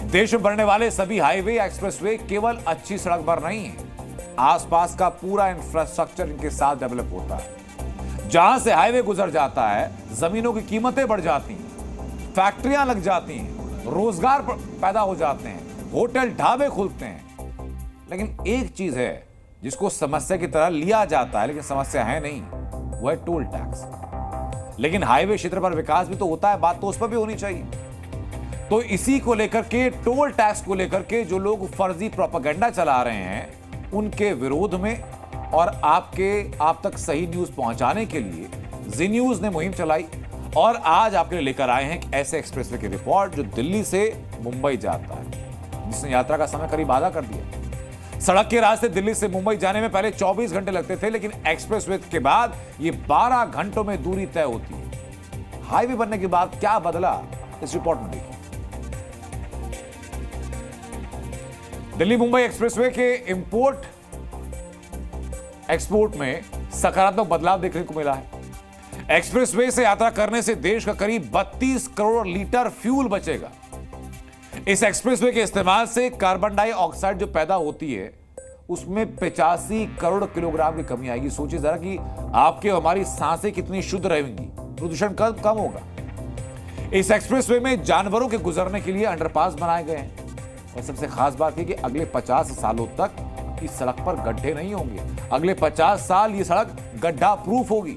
देश में बनने वाले सभी हाईवे या एक्सप्रेसवे केवल अच्छी सड़क पर नहीं है, आसपास का पूरा इंफ्रास्ट्रक्चर इनके साथ डेवलप होता है। जहां से हाईवे गुजर जाता है, जमीनों की कीमतें बढ़ जाती हैं, फैक्ट्रियां लग जाती हैं, रोजगार पैदा हो जाते हैं, होटल ढाबे खुलते हैं। लेकिन एक चीज है जिसको समस्या की तरह लिया जाता है, लेकिन समस्या है नहीं, वो है टोल टैक्स। लेकिन हाईवे क्षेत्र पर विकास भी तो होता है, बात तो उस पर भी होनी चाहिए। तो इसी को लेकर के, टोल टैक्स को लेकर के जो लोग फर्जी प्रोपेगेंडा चला रहे हैं, उनके विरोध में और आप तक सही न्यूज पहुंचाने के लिए जी न्यूज ने मुहिम चलाई और आज आपके लिए लेकर आए हैं ऐसे एक्सप्रेसवे की रिपोर्ट जो दिल्ली से मुंबई जाता है, जिसने यात्रा का समय करीब आधा कर दिया। सड़क के रास्ते दिल्ली से मुंबई जाने में पहले 24 घंटे लगते थे, लेकिन एक्सप्रेसवे के बाद ये 12 घंटों में दूरी तय होती है। हाईवे बनने के बाद क्या बदला, इस रिपोर्ट में देखिए। दिल्ली मुंबई एक्सप्रेसवे के इंपोर्ट एक्सपोर्ट में सकारात्मक बदलाव देखने को मिला है। एक्सप्रेसवे से यात्रा करने से देश का करीब 32 करोड़ लीटर फ्यूल बचेगा। इस एक्सप्रेसवे के इस्तेमाल से कार्बन डाइऑक्साइड जो पैदा होती है, उसमें 85 करोड़ किलोग्राम की कमी आएगी। सोचिए जरा कि आपके हमारी सांसें कितनी शुद्ध रहेंगी, प्रदूषण कम होगा। इस एक्सप्रेसवे में जानवरों के गुजरने के लिए अंडरपास बनाए गए हैं और सबसे खास बात है कि अगले 50 सालों तक इस सड़क पर गड्ढे नहीं होंगे। अगले 50 साल ये सड़क गड्ढा प्रूफ होगी।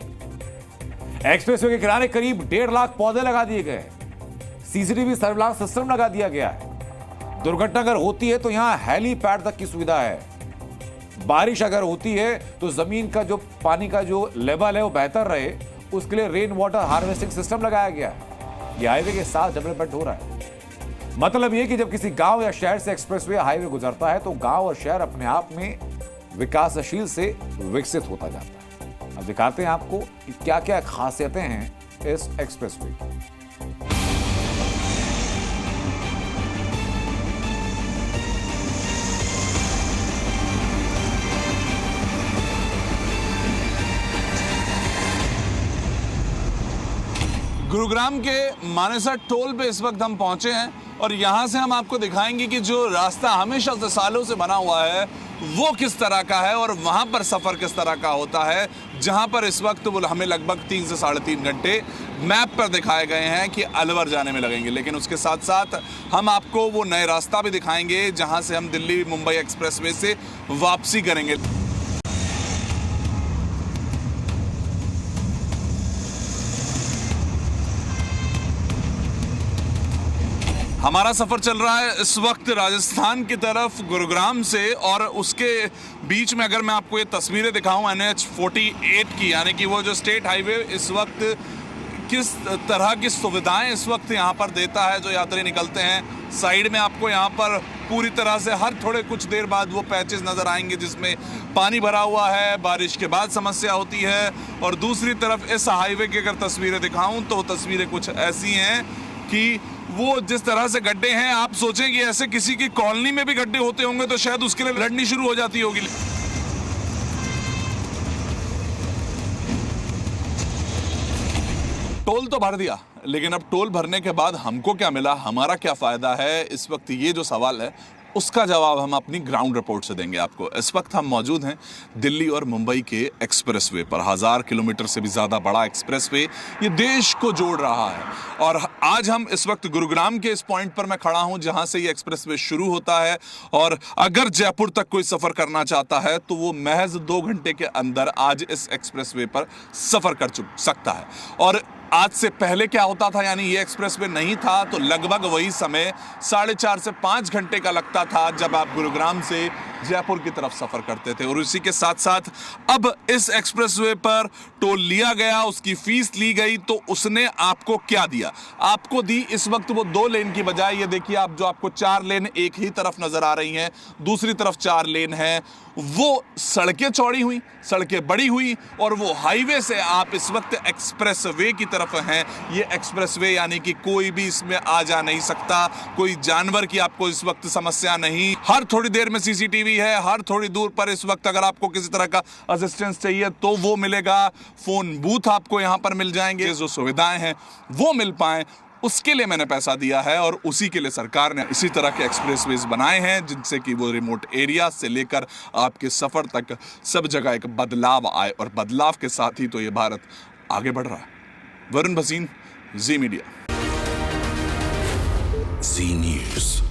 एक्सप्रेसवे के किनारे करीब 1.5 लाख पौधे लगा दिए गए हैं। सीसीटीवी सर्विलांस सिस्टम लगा दिया गया है। दुर्घटना अगर होती है तो यहां हेलीपैड तक की सुविधा है। बारिश अगर होती है तो जमीन का जो पानी का जो लेवल है वो बेहतर रहे, उसके लिए रेन वाटर हार्वेस्टिंग सिस्टम लगाया गया है। यह हाईवे के साथ डेवलपमेंट हो रहा है। मतलब यह कि जब किसी गांव या शहर से एक्सप्रेसवे हाईवे गुजरता है तो गांव और शहर अपने आप में विकासशील से विकसित होता जाता है। अब दिखाते हैं आपको कि क्या क्या खासियतें हैं इस एक्सप्रेसवे की। गुरुग्राम के मानेसर टोल पे इस वक्त हम पहुंचे हैं और यहाँ से हम आपको दिखाएंगे कि जो रास्ता हमेशा से सालों से बना हुआ है वो किस तरह का है और वहाँ पर सफ़र किस तरह का होता है, जहाँ पर इस वक्त वो हमें लगभग 3 से 3.5 घंटे मैप पर दिखाए गए हैं कि अलवर जाने में लगेंगे। लेकिन उसके साथ साथ हम आपको वो नए रास्ता भी दिखाएंगे जहाँ से हम दिल्ली मुंबई एक्सप्रेसवे से वापसी करेंगे। हमारा सफ़र चल रहा है इस वक्त राजस्थान की तरफ गुरुग्राम से, और उसके बीच में अगर मैं आपको ये तस्वीरें दिखाऊं NH 48 की, यानी कि वो जो स्टेट हाईवे इस वक्त किस तरह की सुविधाएं इस वक्त यहाँ पर देता है जो यात्री निकलते हैं। साइड में आपको यहाँ पर पूरी तरह से हर थोड़े कुछ देर बाद वो पैचेस नज़र आएंगे जिसमें पानी भरा हुआ है, बारिश के बाद समस्या होती है। और दूसरी तरफ इस हाईवे की अगर तस्वीरें दिखाऊं तो तस्वीरें कुछ ऐसी हैं कि वो जिस तरह से गड्ढे हैं, आप सोचें कि ऐसे किसी की कॉलोनी में भी गड्ढे होते होंगे तो शायद उसके लिए लड़नी शुरू हो जाती होगी। टोल तो भर दिया, लेकिन अब टोल भरने के बाद हमको क्या मिला, हमारा क्या फ़ायदा है, इस वक्त ये जो सवाल है उसका जवाब हम अपनी ग्राउंड रिपोर्ट से देंगे आपको। इस वक्त हम मौजूद हैं दिल्ली और मुंबई के एक्सप्रेसवे पर। 1000 किलोमीटर से भी ज़्यादा बड़ा एक्सप्रेसवे ये देश को जोड़ रहा है। और आज हम इस वक्त गुरुग्राम के इस पॉइंट पर मैं खड़ा हूं जहां से ये एक्सप्रेसवे शुरू होता है, और अगर जयपुर तक कोई सफ़र करना चाहता है तो वो महज 2 घंटे के अंदर आज इस एक्सप्रेसवे पर सफ़र कर सकता है। और आज से पहले क्या होता था, यानी ये एक्सप्रेसवे नहीं था तो लगभग वही समय 4.5 से 5 घंटे का लगता था जब आप गुरुग्राम से जयपुर की तरफ सफ़र करते थे। और इसी के साथ साथ अब इस एक्सप्रेसवे पर टोल लिया गया, उसकी फीस ली गई, तो उसने आपको क्या दिया, आपको दी इस वक्त वो 2 लेन की बजाय ये देखिए आप जो आपको 4 लेन एक ही तरफ नज़र आ रही हैं, दूसरी तरफ 4 लेन है। वो सड़कें चौड़ी हुई, सड़कें बड़ी हुई, और वो हाईवे से आप इस वक्त एक्सप्रेसवे की तरफ हैं। ये एक्सप्रेसवे यानी कि कोई भी इसमें आ जा नहीं सकता, कोई जानवर की आपको इस वक्त समस्या नहीं। हर थोड़ी देर में सीसीटीवी है, हर थोड़ी दूर पर इस वक्त अगर आपको किसी तरह का असिस्टेंस चाहिए तो वो मिलेगा। फोन बूथ आपको यहाँ पर मिल जाएंगे, जो सुविधाएं हैं वो मिल पाएं उसके लिए मैंने पैसा दिया है और उसी के लिए सरकार ने इसी तरह के एक्सप्रेसवेज बनाए हैं जिनसे कि वो रिमोट एरिया से लेकर आपके सफ़र तक सब जगह एक बदलाव आए, और बदलाव के साथ ही तो ये भारत आगे बढ़ रहा है। वरुण भसीन, जी मीडिया। जी न्यूज़।